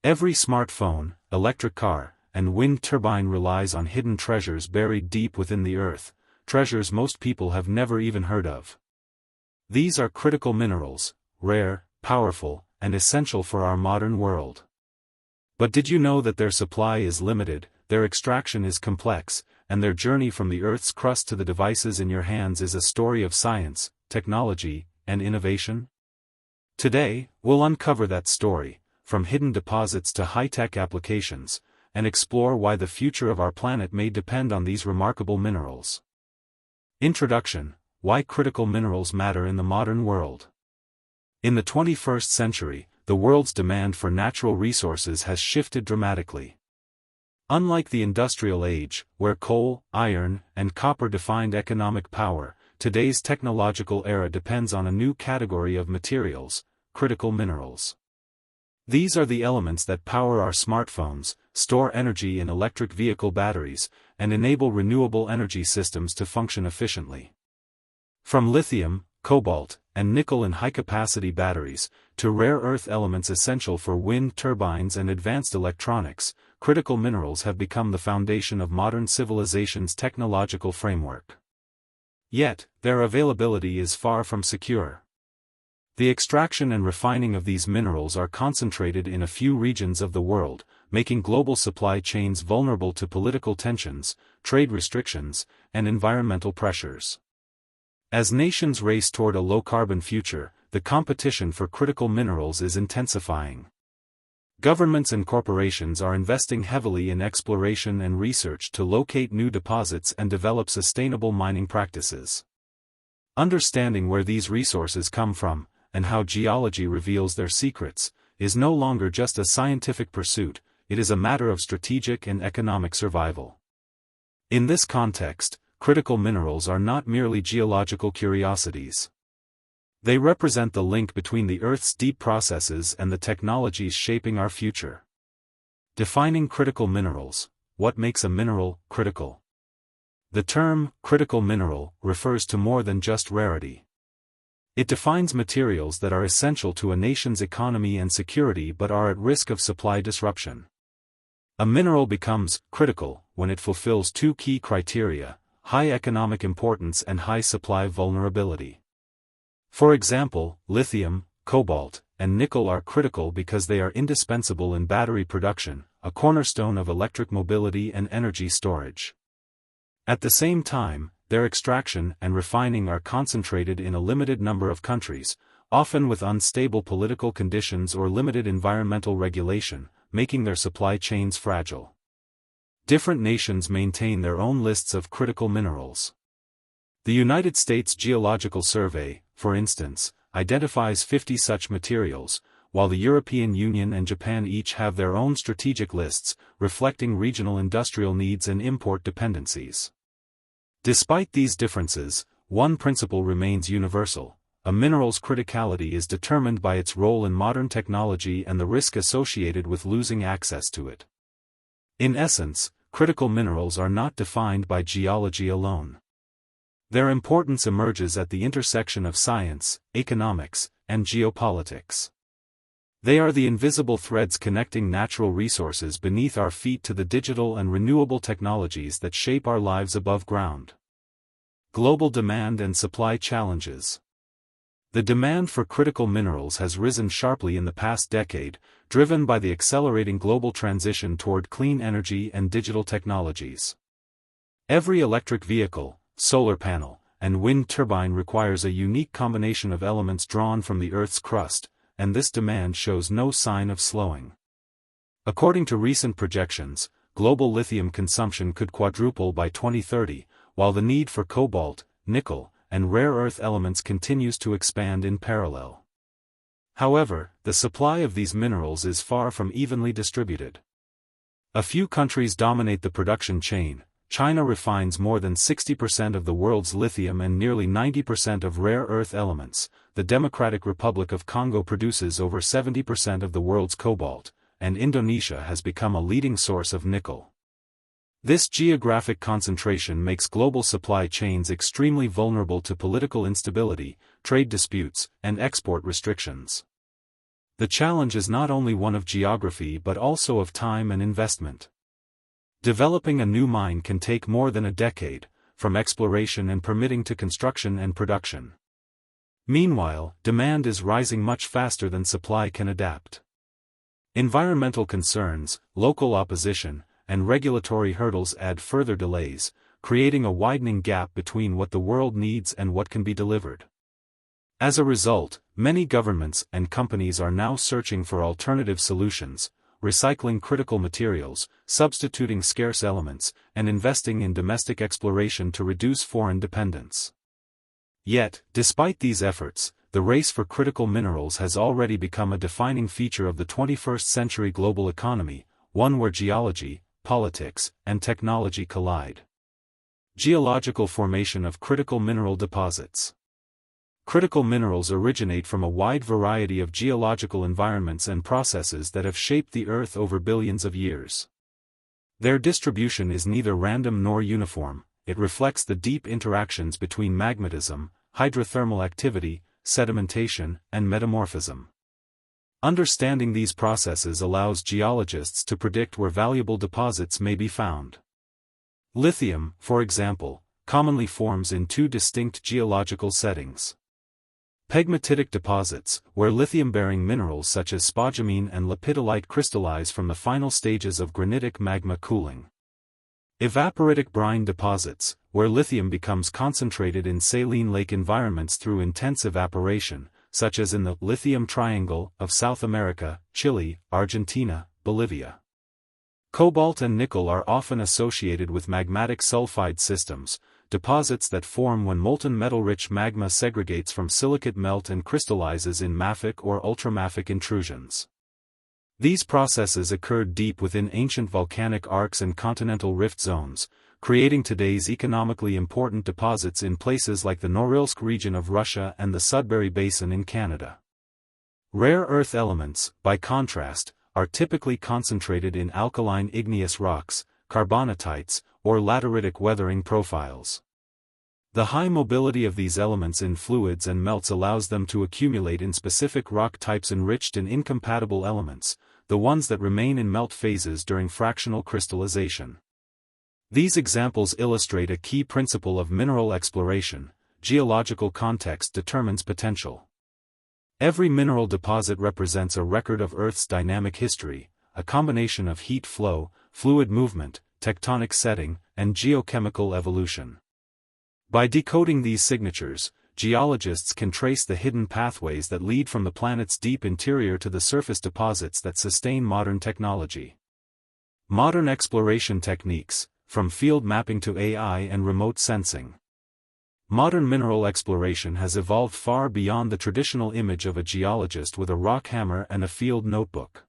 Every smartphone, electric car, and wind turbine relies on hidden treasures buried deep within the earth, treasures most people have never even heard of. These are critical minerals, rare, powerful, and essential for our modern world. But did you know that their supply is limited, their extraction is complex, and their journey from the Earth's crust to the devices in your hands is a story of science, technology, and innovation? Today, we'll uncover that story, from hidden deposits to high-tech applications, and explore why the future of our planet may depend on these remarkable minerals. Introduction: Why critical minerals matter in the modern world. In the 21st century, the world's demand for natural resources has shifted dramatically. Unlike the industrial age, where coal, iron, and copper defined economic power, today's technological era depends on a new category of materials: critical minerals. These are the elements that power our smartphones, store energy in electric vehicle batteries, and enable renewable energy systems to function efficiently. From lithium, cobalt, and nickel in high-capacity batteries, to rare earth elements essential for wind turbines and advanced electronics, critical minerals have become the foundation of modern civilization's technological framework. Yet, their availability is far from secure. The extraction and refining of these minerals are concentrated in a few regions of the world, making global supply chains vulnerable to political tensions, trade restrictions, and environmental pressures. As nations race toward a low-carbon future, the competition for critical minerals is intensifying. Governments and corporations are investing heavily in exploration and research to locate new deposits and develop sustainable mining practices. Understanding where these resources come from, and how geology reveals their secrets, is no longer just a scientific pursuit, it is a matter of strategic and economic survival. In this context, critical minerals are not merely geological curiosities. They represent the link between the Earth's deep processes and the technologies shaping our future. Defining critical minerals: what makes a mineral critical? The term critical mineral refers to more than just rarity. It defines materials that are essential to a nation's economy and security but are at risk of supply disruption. A mineral becomes critical when it fulfills two key criteria: high economic importance and high supply vulnerability. For example, lithium, cobalt, and nickel are critical because they are indispensable in battery production, a cornerstone of electric mobility and energy storage. At the same time, their extraction and refining are concentrated in a limited number of countries, often with unstable political conditions or limited environmental regulation, making their supply chains fragile. Different nations maintain their own lists of critical minerals. The United States Geological Survey, for instance, identifies 50 such materials, while the European Union and Japan each have their own strategic lists, reflecting regional industrial needs and import dependencies. Despite these differences, one principle remains universal: a mineral's criticality is determined by its role in modern technology and the risk associated with losing access to it. In essence, critical minerals are not defined by geology alone. Their importance emerges at the intersection of science, economics, and geopolitics. They are the invisible threads connecting natural resources beneath our feet to the digital and renewable technologies that shape our lives above ground. Global demand and supply challenges. The demand for critical minerals has risen sharply in the past decade, driven by the accelerating global transition toward clean energy and digital technologies. Every electric vehicle, solar panel, and wind turbine requires a unique combination of elements drawn from the Earth's crust, and this demand shows no sign of slowing. According to recent projections, global lithium consumption could quadruple by 2030, while the need for cobalt, nickel, and rare earth elements continues to expand in parallel. However, the supply of these minerals is far from evenly distributed. A few countries dominate the production chain. China refines more than 60% of the world's lithium and nearly 90% of rare earth elements. The Democratic Republic of Congo produces over 70% of the world's cobalt, and Indonesia has become a leading source of nickel. This geographic concentration makes global supply chains extremely vulnerable to political instability, trade disputes, and export restrictions. The challenge is not only one of geography but also of time and investment. Developing a new mine can take more than a decade, from exploration and permitting to construction and production. Meanwhile, demand is rising much faster than supply can adapt. Environmental concerns, local opposition, and regulatory hurdles add further delays, creating a widening gap between what the world needs and what can be delivered. As a result, many governments and companies are now searching for alternative solutions, recycling critical materials, substituting scarce elements, and investing in domestic exploration to reduce foreign dependence. Yet, despite these efforts, the race for critical minerals has already become a defining feature of the 21st century global economy, one where geology, politics, and technology collide. Geological formation of critical mineral deposits. Critical minerals originate from a wide variety of geological environments and processes that have shaped the Earth over billions of years. Their distribution is neither random nor uniform. It reflects the deep interactions between magmatism, hydrothermal activity, sedimentation, and metamorphism. Understanding these processes allows geologists to predict where valuable deposits may be found. Lithium, for example, commonly forms in two distinct geological settings. Pegmatitic deposits, where lithium-bearing minerals such as spodumene and lepidolite crystallize from the final stages of granitic magma cooling. Evaporitic brine deposits, where lithium becomes concentrated in saline lake environments through intense evaporation, such as in the Lithium Triangle of South America, Chile, Argentina, Bolivia. Cobalt and nickel are often associated with magmatic sulfide systems, deposits that form when molten metal-rich magma segregates from silicate melt and crystallizes in mafic or ultramafic intrusions. These processes occurred deep within ancient volcanic arcs and continental rift zones, creating today's economically important deposits in places like the Norilsk region of Russia and the Sudbury Basin in Canada. Rare earth elements, by contrast, are typically concentrated in alkaline igneous rocks, carbonatites, or lateritic weathering profiles. The high mobility of these elements in fluids and melts allows them to accumulate in specific rock types enriched in incompatible elements, the ones that remain in melt phases during fractional crystallization. These examples illustrate a key principle of mineral exploration: geological context determines potential. Every mineral deposit represents a record of Earth's dynamic history, a combination of heat flow, fluid movement, tectonic setting, and geochemical evolution. By decoding these signatures, geologists can trace the hidden pathways that lead from the planet's deep interior to the surface deposits that sustain modern technology. Modern exploration techniques, from field mapping to AI and remote sensing. Modern mineral exploration has evolved far beyond the traditional image of a geologist with a rock hammer and a field notebook.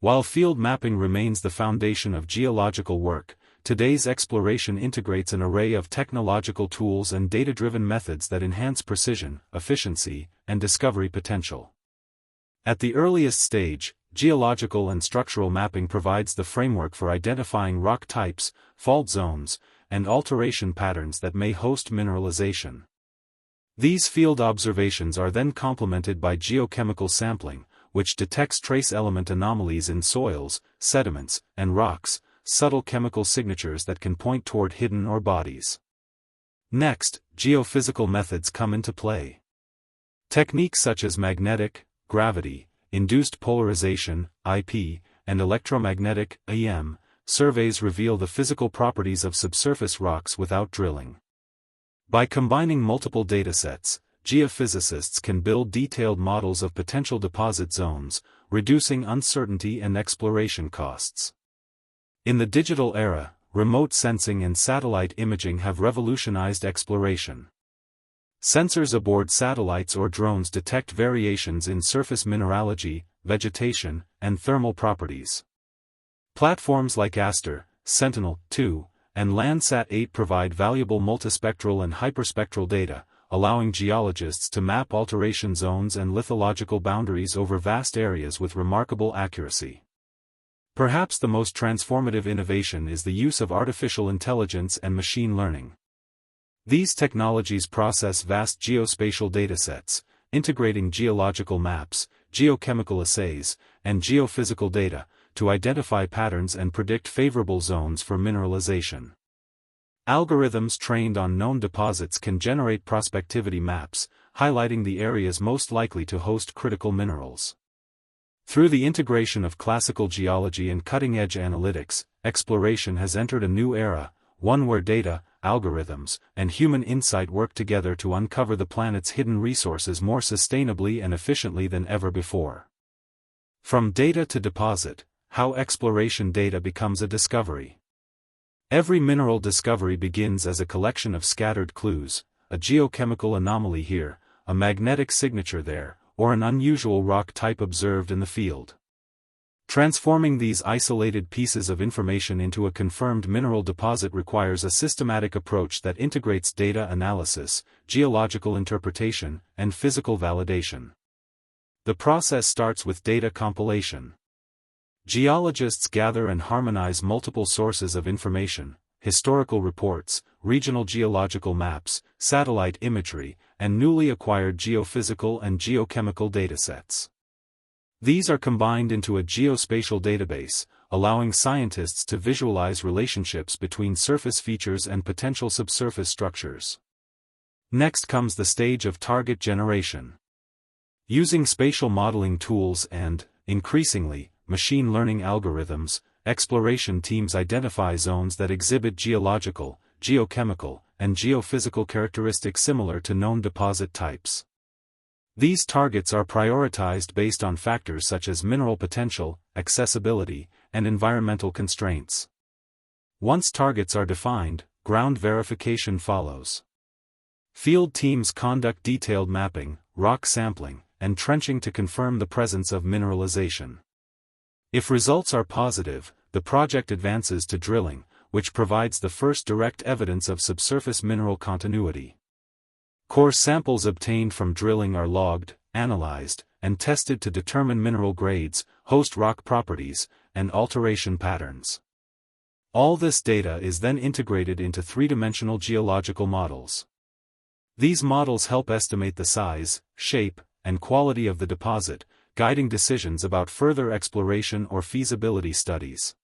While field mapping remains the foundation of geological work, today's exploration integrates an array of technological tools and data-driven methods that enhance precision, efficiency, and discovery potential. At the earliest stage, geological and structural mapping provides the framework for identifying rock types, fault zones, and alteration patterns that may host mineralization. These field observations are then complemented by geochemical sampling, which detects trace element anomalies in soils, sediments, and rocks, subtle chemical signatures that can point toward hidden ore bodies. Next, geophysical methods come into play. Techniques such as magnetic, gravity, induced polarization, IP, and electromagnetic, EM, surveys reveal the physical properties of subsurface rocks without drilling. By combining multiple datasets, geophysicists can build detailed models of potential deposit zones, reducing uncertainty and exploration costs. In the digital era, remote sensing and satellite imaging have revolutionized exploration. Sensors aboard satellites or drones detect variations in surface mineralogy, vegetation, and thermal properties. Platforms like Aster, Sentinel-2, and Landsat-8 provide valuable multispectral and hyperspectral data, allowing geologists to map alteration zones and lithological boundaries over vast areas with remarkable accuracy. Perhaps the most transformative innovation is the use of artificial intelligence and machine learning. These technologies process vast geospatial datasets, integrating geological maps, geochemical assays, and geophysical data, to identify patterns and predict favorable zones for mineralization. Algorithms trained on known deposits can generate prospectivity maps, highlighting the areas most likely to host critical minerals. Through the integration of classical geology and cutting-edge analytics, exploration has entered a new era, one where data, algorithms, and human insight work together to uncover the planet's hidden resources more sustainably and efficiently than ever before. From data to deposit, how exploration data becomes a discovery. Every mineral discovery begins as a collection of scattered clues, a geochemical anomaly here, a magnetic signature there, or an unusual rock type observed in the field. Transforming these isolated pieces of information into a confirmed mineral deposit requires a systematic approach that integrates data analysis, geological interpretation, and physical validation. The process starts with data compilation. Geologists gather and harmonize multiple sources of information: historical reports, regional geological maps, satellite imagery, and newly acquired geophysical and geochemical datasets. These are combined into a geospatial database, allowing scientists to visualize relationships between surface features and potential subsurface structures. Next comes the stage of target generation. Using spatial modeling tools and, increasingly, machine learning algorithms, exploration teams identify zones that exhibit geological, geochemical, and geophysical characteristics similar to known deposit types. These targets are prioritized based on factors such as mineral potential, accessibility, and environmental constraints. Once targets are defined, ground verification follows. Field teams conduct detailed mapping, rock sampling, and trenching to confirm the presence of mineralization. If results are positive, the project advances to drilling, which provides the first direct evidence of subsurface mineral continuity. Core samples obtained from drilling are logged, analyzed, and tested to determine mineral grades, host rock properties, and alteration patterns. All this data is then integrated into three-dimensional geological models. These models help estimate the size, shape, and quality of the deposit, guiding decisions about further exploration or feasibility studies.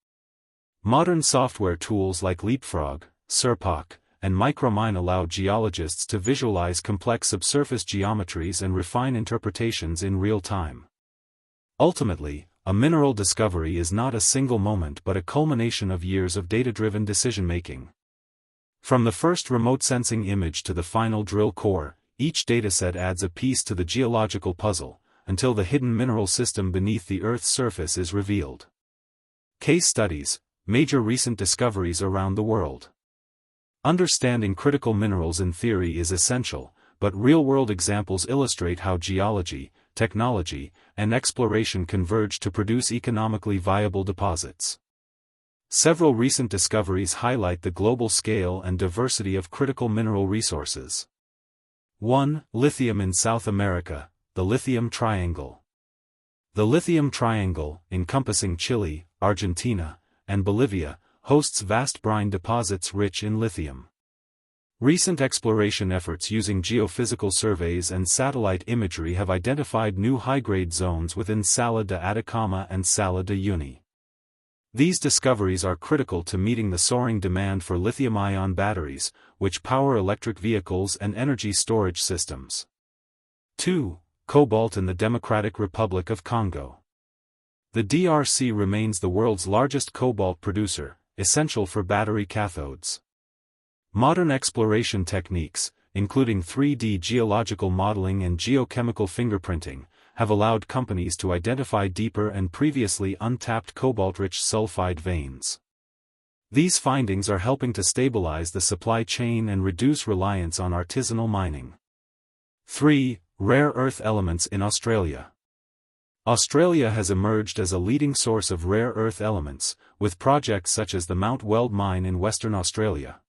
Modern software tools like Leapfrog, Serpoc, and Micromine allow geologists to visualize complex subsurface geometries and refine interpretations in real time. Ultimately, a mineral discovery is not a single moment but a culmination of years of data-driven decision-making. From the first remote sensing image to the final drill core, each dataset adds a piece to the geological puzzle, until the hidden mineral system beneath the Earth's surface is revealed. Case studies, major recent discoveries around the world. Understanding critical minerals in theory is essential, but real-world examples illustrate how geology, technology, and exploration converge to produce economically viable deposits. Several recent discoveries highlight the global scale and diversity of critical mineral resources. 1. Lithium in South America, the Lithium Triangle. The Lithium Triangle, encompassing Chile, Argentina, and Bolivia, hosts vast brine deposits rich in lithium. Recent exploration efforts using geophysical surveys and satellite imagery have identified new high-grade zones within Sala de Atacama and Sala de Uyuni. These discoveries are critical to meeting the soaring demand for lithium-ion batteries, which power electric vehicles and energy storage systems. 2. Cobalt in the Democratic Republic of Congo. The DRC remains the world's largest cobalt producer, essential for battery cathodes. Modern exploration techniques, including 3D geological modeling and geochemical fingerprinting, have allowed companies to identify deeper and previously untapped cobalt-rich sulfide veins. These findings are helping to stabilize the supply chain and reduce reliance on artisanal mining. 3. Rare earth elements in Australia. Australia has emerged as a leading source of rare earth elements, with projects such as the Mount Weld mine in Western Australia.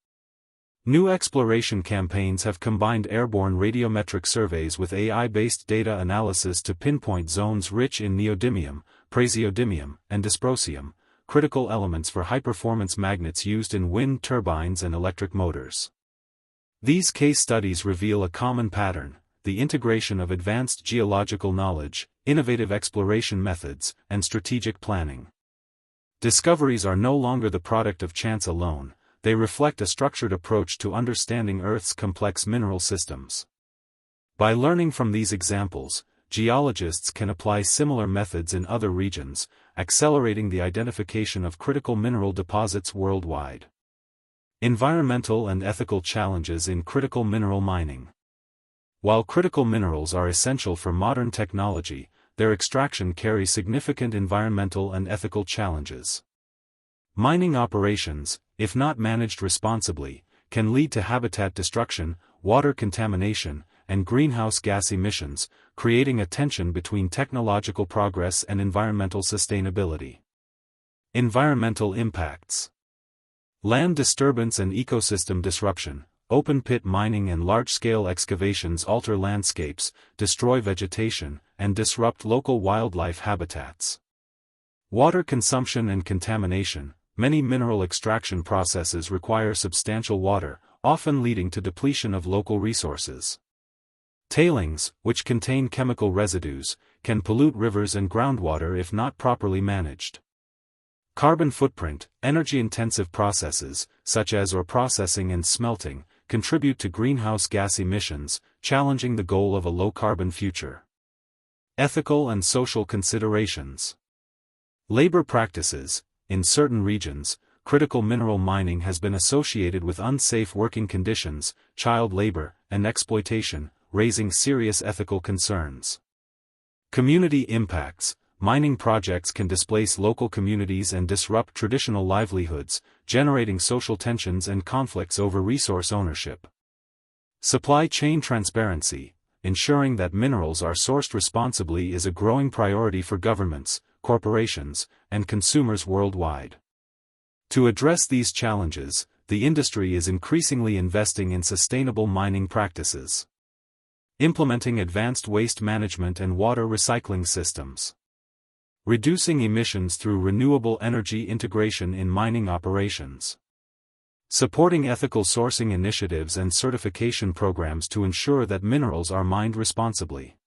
New exploration campaigns have combined airborne radiometric surveys with AI-based data analysis to pinpoint zones rich in neodymium, praseodymium, and dysprosium, critical elements for high-performance magnets used in wind turbines and electric motors. These case studies reveal a common pattern: the integration of advanced geological knowledge, innovative exploration methods, and strategic planning. Discoveries are no longer the product of chance alone, they reflect a structured approach to understanding Earth's complex mineral systems. By learning from these examples, geologists can apply similar methods in other regions, accelerating the identification of critical mineral deposits worldwide. Environmental and ethical challenges in critical mineral mining. While critical minerals are essential for modern technology, their extraction carries significant environmental and ethical challenges. Mining operations, if not managed responsibly, can lead to habitat destruction, water contamination, and greenhouse gas emissions, creating a tension between technological progress and environmental sustainability. Environmental impacts. Land disturbance and ecosystem disruption. Open-pit mining and large-scale excavations alter landscapes, destroy vegetation, and disrupt local wildlife habitats. Water consumption and contamination. Many mineral extraction processes require substantial water, often leading to depletion of local resources. Tailings, which contain chemical residues, can pollute rivers and groundwater if not properly managed. Carbon footprint. Energy-intensive processes, such as ore processing and smelting, contribute to greenhouse gas emissions, challenging the goal of a low-carbon future. Ethical and social considerations. Labor practices. In certain regions, critical mineral mining has been associated with unsafe working conditions, child labor, and exploitation, raising serious ethical concerns. Community impacts. Mining projects can displace local communities and disrupt traditional livelihoods, generating social tensions and conflicts over resource ownership. Supply chain transparency. Ensuring that minerals are sourced responsibly is a growing priority for governments, corporations, and consumers worldwide. To address these challenges, the industry is increasingly investing in sustainable mining practices. Implementing advanced waste management and water recycling systems. Reducing emissions through renewable energy integration in mining operations. Supporting ethical sourcing initiatives and certification programs to ensure that minerals are mined responsibly.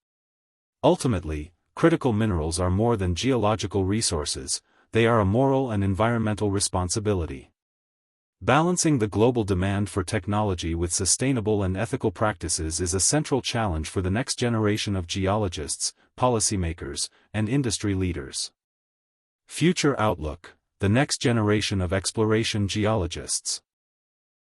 Ultimately, critical minerals are more than geological resources, they are a moral and environmental responsibility. Balancing the global demand for technology with sustainable and ethical practices is a central challenge for the next generation of geologists, policymakers, and industry leaders. Future outlook: the next generation of exploration geologists.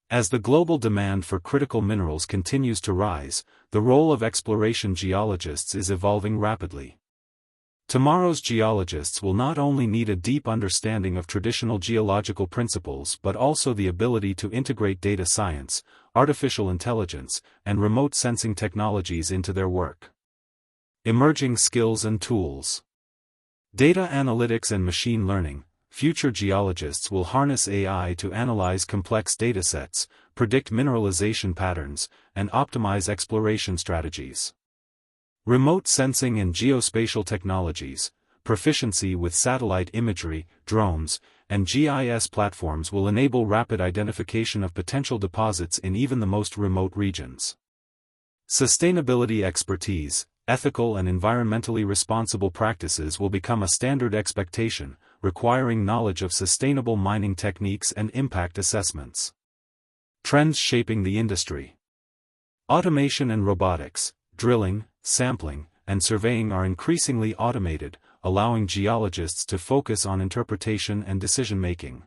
As the global demand for critical minerals continues to rise, the role of exploration geologists is evolving rapidly. Tomorrow's geologists will not only need a deep understanding of traditional geological principles but also the ability to integrate data science, artificial intelligence, and remote sensing technologies into their work. Emerging skills and tools. Data analytics and machine learning. Future geologists will harness AI to analyze complex datasets, predict mineralization patterns, and optimize exploration strategies. Remote sensing and geospatial technologies. Proficiency with satellite imagery, drones, and GIS platforms will enable rapid identification of potential deposits in even the most remote regions. Sustainability expertise. Ethical and environmentally responsible practices will become a standard expectation, requiring knowledge of sustainable mining techniques and impact assessments. Trends shaping the industry. Automation and robotics. Drilling, sampling, and surveying are increasingly automated, allowing geologists to focus on interpretation and decision-making.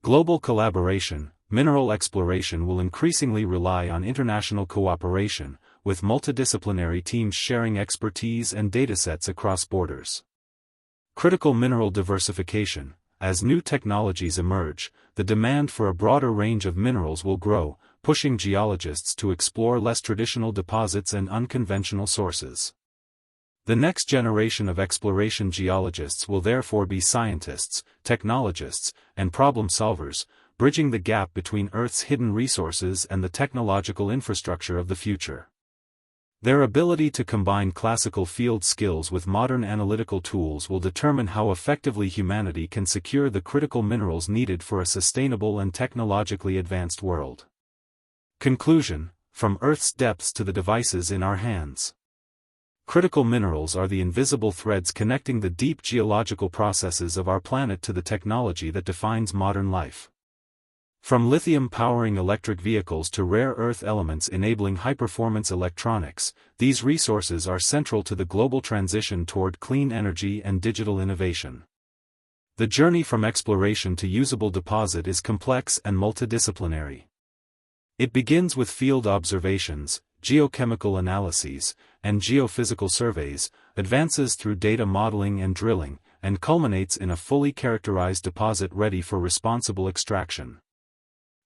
Global collaboration. Mineral exploration will increasingly rely on international cooperation, with multidisciplinary teams sharing expertise and datasets across borders. Critical mineral diversification. As new technologies emerge, the demand for a broader range of minerals will grow, pushing geologists to explore less traditional deposits and unconventional sources. The next generation of exploration geologists will therefore be scientists, technologists, and problem solvers, bridging the gap between Earth's hidden resources and the technological infrastructure of the future. Their ability to combine classical field skills with modern analytical tools will determine how effectively humanity can secure the critical minerals needed for a sustainable and technologically advanced world. Conclusion. from Earth's depths to the devices in our hands. Critical minerals are the invisible threads connecting the deep geological processes of our planet to the technology that defines modern life. From lithium powering electric vehicles to rare earth elements enabling high-performance electronics, these resources are central to the global transition toward clean energy and digital innovation. The journey from exploration to usable deposit is complex and multidisciplinary. It begins with field observations, geochemical analyses, and geophysical surveys, advances through data modeling and drilling, and culminates in a fully characterized deposit ready for responsible extraction.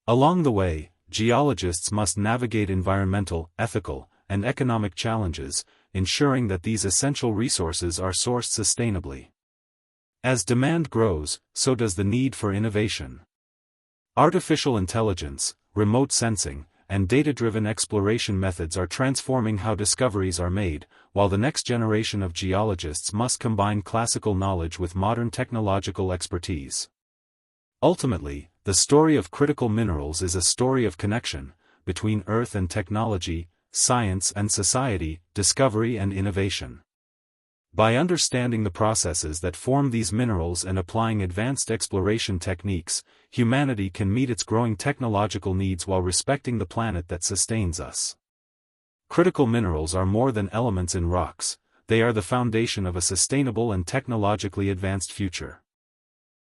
Along the way, geologists must navigate environmental, ethical, and economic challenges, ensuring that these essential resources are sourced sustainably. As demand grows, so does the need for innovation. Artificial intelligence, remote sensing, and data-driven exploration methods are transforming how discoveries are made, while the next generation of geologists must combine classical knowledge with modern technological expertise. Ultimately, the story of critical minerals is a story of connection, between Earth and technology, science and society, discovery and innovation. By understanding the processes that form these minerals and applying advanced exploration techniques, humanity can meet its growing technological needs while respecting the planet that sustains us. Critical minerals are more than elements in rocks, they are the foundation of a sustainable and technologically advanced future.